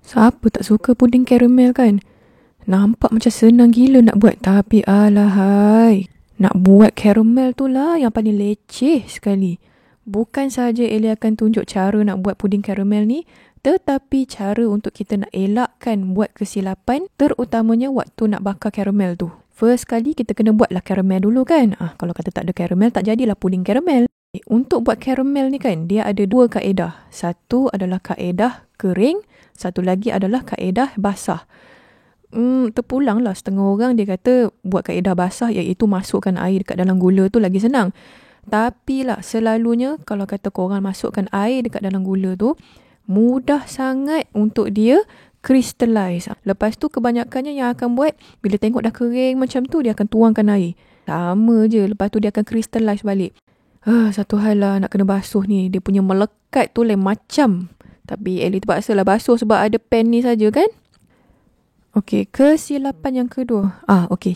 Siapa tak suka puding karamel kan? Nampak macam senang gila nak buat. Tapi alahai, nak buat karamel tu lah yang paling leceh sekali. Bukan sahaja Ellie akan tunjuk cara nak buat puding karamel ni, tetapi cara untuk kita nak elakkan buat kesilapan, terutamanya waktu nak bakar karamel tu. First kali kita kena buatlah karamel dulu kan. Kalau kata tak ada karamel, tak jadilah puding karamel. Untuk buat karamel ni kan, dia ada dua kaedah. Satu adalah kaedah kering, satu lagi adalah kaedah basah. Terpulanglah setengah orang dia kata buat kaedah basah, iaitu masukkan air dekat dalam gula tu lagi senang. Tapi lah selalunya kalau kata korang masukkan air dekat dalam gula tu, mudah sangat untuk dia crystallize. Lepas tu kebanyakannya yang akan buat, bila tengok dah kering macam tu, dia akan tuangkan air. Sama je, lepas tu dia akan crystallize balik. Satu hal lah nak kena basuh ni, dia punya melekat tu lain macam. Tapi Ellie terpaksa lah basuh sebab ada pen ni saja kan. Okey, kesilapan yang kedua.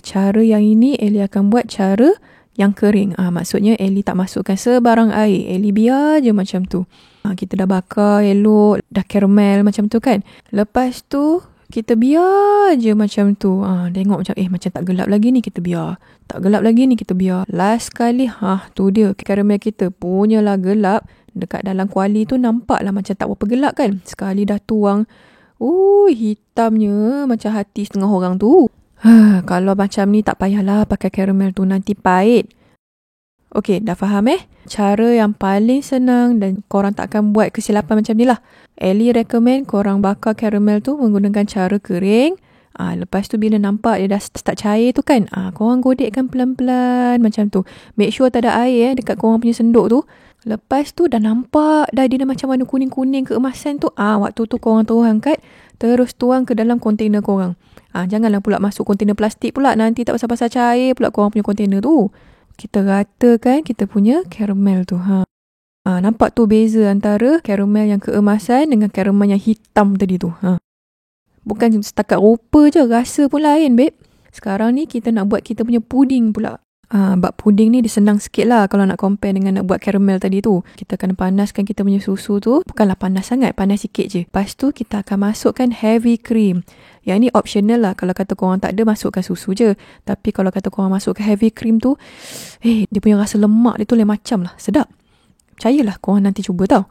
Cara yang ini Ellie akan buat cara yang kering. Maksudnya Ellie tak masukkan sebarang air. Ellie biar je macam tu. Kita dah bakar elok, dah karamel macam tu kan. Lepas tu kita biar je macam tu. Tengok macam macam tak gelap lagi ni, kita biar. Tak gelap lagi ni, kita biar. Last kali tu dia karamel kita punyalah gelap. Dekat dalam kuali tu nampaklah macam tak berapa gelap kan. Sekali dah tuang, hitamnya macam hati setengah orang tu. Kalau macam ni tak payahlah pakai karamel tu, nanti pahit. Okey, dah faham Cara yang paling senang dan korang tak akan buat kesilapan macam ni lah. Ellie recommend korang bakar karamel tu menggunakan cara kering. Lepas tu bila nampak dia dah start cair tu kan, korang godekkan pelan-pelan macam tu. Make sure tak ada air dekat korang punya senduk tu. Lepas tu dah nampak dah dia dah macam warna kuning-kuning keemasan tu. Waktu tu korang terus angkat, terus tuang ke dalam kontainer korang. Janganlah pula masuk kontainer plastik pula, nanti tak pasal-pasal cair pula korang punya kontainer tu. Kita ratakan kita punya karamel tu. Nampak tu beza antara karamel yang keemasan dengan karamel yang hitam tadi tu. Bukan setakat rupa je, rasa pun lain babe. Sekarang ni kita nak buat kita punya puding pula. Bab puding ni dia senang sikit lah kalau nak compare dengan nak buat karamel tadi tu. Kita akan panaskan kita punya susu tu. Bukanlah panas sangat, panas sikit je. Lepas tu kita akan masukkan heavy cream. Yang ni optional lah. Kalau kata korang tak ada, masukkan susu je. Tapi kalau kata korang masukkan heavy cream tu, dia punya rasa lemak dia tu lain macam lah. Sedap. Percayalah, korang nanti cuba tau.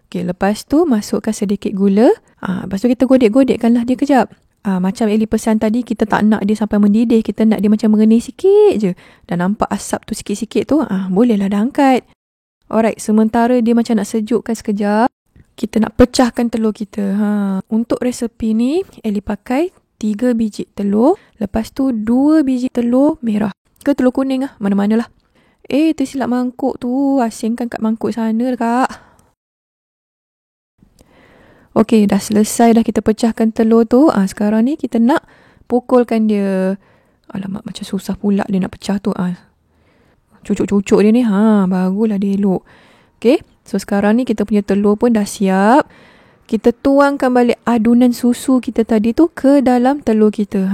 Okay, lepas tu masukkan sedikit gula. Lepas tu kita godek-godekkan lah dia kejap. Macam Ellie pesan tadi, kita tak nak dia sampai mendidih. Kita nak dia macam mengenis sikit je. Dan nampak asap tu sikit-sikit tu, bolehlah dah angkat. Alright, sementara dia macam nak sejukkan sekejap, kita nak pecahkan telur kita. Untuk resepi ni, Ellie pakai 3 biji telur. Lepas tu 2 biji telur merah. Ke telur kuning mana-mana lah. Tersilap mangkuk tu. Asingkan kat mangkuk sana kak. Okey, dah selesai dah kita pecahkan telur tu. Sekarang ni kita nak pukulkan dia. Alamak, macam susah pula dia nak pecah tu. Cucuk-cucuk dia ni. Barulah dia elok. Okey, so sekarang ni kita punya telur pun dah siap. Kita tuangkan balik adunan susu kita tadi tu ke dalam telur kita.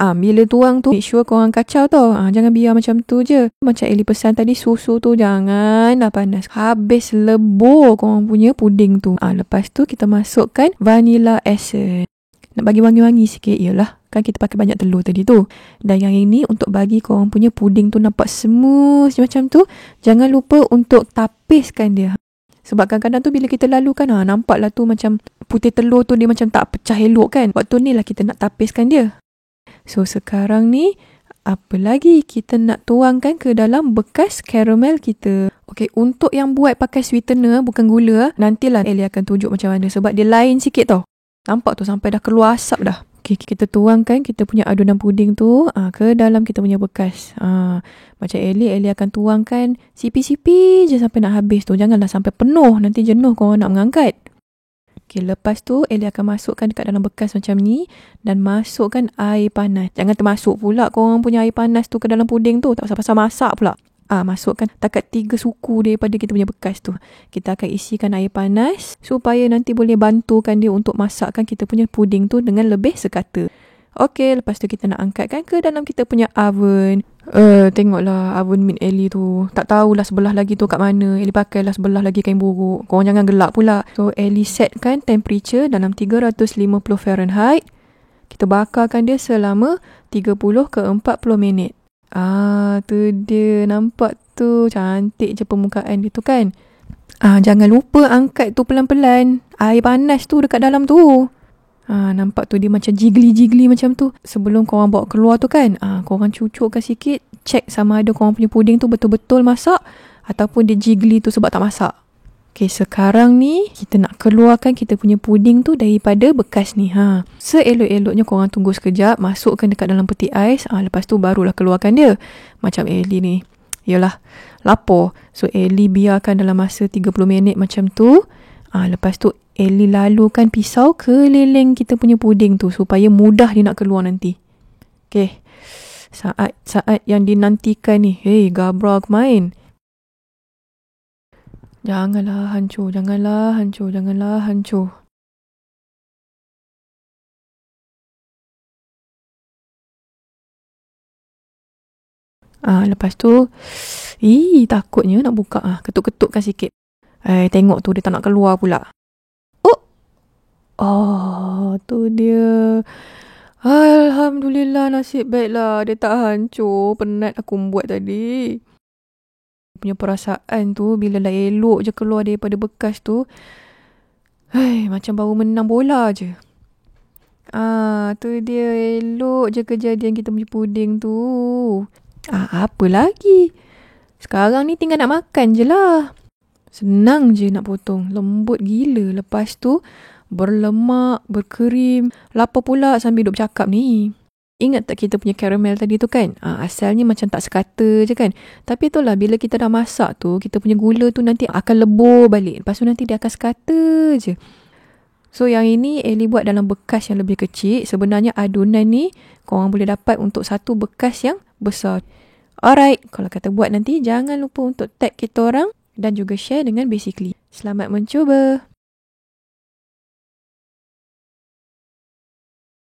Bila tuang tu, make sure korang kacau tau. Jangan biar macam tu je. Macam Ellie pesan tadi, susu tu janganlah panas. Habis lebur korang punya puding tu. Lepas tu kita masukkan vanilla essence. Nak bagi wangi-wangi sikit, yelah. Kan kita pakai banyak telur tadi tu. Dan yang ini untuk bagi korang punya puding tu nampak smooth macam tu. Jangan lupa untuk tapiskan dia. Sebab kadang-kadang tu bila kita lalukan, nampaklah tu macam putih telur tu dia macam tak pecah elok kan. Waktu ni lah kita nak tapiskan dia. So sekarang ni, apa lagi kita nak tuangkan ke dalam bekas karamel kita. Okey, untuk yang buat pakai sweetener, bukan gula, nantilah Ellie akan tunjuk macam mana. Sebab dia lain sikit tau. Nampak tu sampai dah keluar asap dah. Okey, kita tuangkan kita punya adunan puding tu ke dalam kita punya bekas. Macam Ellie akan tuangkan sipi-sipi je sampai nak habis tu. Janganlah sampai penuh, nanti jenuh korang nak mengangkat. Okey, lepas tu Ellie akan masukkan dekat dalam bekas macam ni dan masukkan air panas. Jangan termasuk pula korang punya air panas tu ke dalam puding tu. Tak pasal-pasal masak pula. Masukkan takat 3 suku daripada kita punya bekas tu. Kita akan isikan air panas supaya nanti boleh bantukan dia untuk masakkan kita punya puding tu dengan lebih sekata. Okey, lepas tu kita nak angkatkan ke dalam kita punya oven. Tengoklah oven mitt Ellie tu. Tak tahulah sebelah lagi tu kat mana. Ellie pakailah sebelah lagi kain buruk. Korang jangan gelak pula. So Ellie setkan temperature dalam 350 Fahrenheit. Kita bakarkan dia selama 30 ke 40 minit. Tu dia. Nampak tu. Cantik je permukaan dia tu kan. Jangan lupa angkat tu pelan-pelan. Air panas tu dekat dalam tu. Nampak tu dia macam jiggly macam tu. Sebelum korang bawa keluar tu kan, korang cucukkan sikit. Check sama ada korang punya puding tu betul-betul masak ataupun dia jiggly tu sebab tak masak. Okay, sekarang ni kita nak keluarkan kita punya puding tu daripada bekas ni. Seelok-eloknya korang tunggu sekejap, masukkan dekat dalam peti ais. Lepas tu barulah keluarkan dia. Macam Ellie ni. Yalah, lapar. So Ellie biarkan dalam masa 30 minit macam tu. Lepas tu Ellie lalukan pisau keliling kita punya puding tu supaya mudah dia nak keluar nanti. Okay. Saat yang dinantikan ni. Hey, Gabra aku main. Janganlah hancur. Lepas tu, takutnya nak buka. Ketuk-ketukkan sikit. Tengok tu dia tak nak keluar pula. Tu dia. Alhamdulillah, nasib baiklah dia tak hancur. Penat aku buat tadi. Punya perasaan tu bila dah elok je keluar daripada bekas tu. Macam baru menang bola je. Tu dia, elok je kejadian kita punya puding tu. Apa lagi? Sekarang ni tinggal nak makan je lah. Senang je nak potong. Lembut gila. Lepas tu berlemak, berkrim. Lapar pula sambil duk bercakap ni. Ingat tak kita punya caramel tadi tu kan? Asalnya macam tak sekata je kan? Tapi itulah bila kita dah masak tu, kita punya gula tu nanti akan lebur balik. Lepas tu nanti dia akan sekata je. So yang ini Ellie buat dalam bekas yang lebih kecil. Sebenarnya adunan ni korang boleh dapat untuk satu bekas yang besar. Alright, kalau kata buat nanti jangan lupa untuk tag kita orang dan juga share dengan Basically. Selamat mencuba.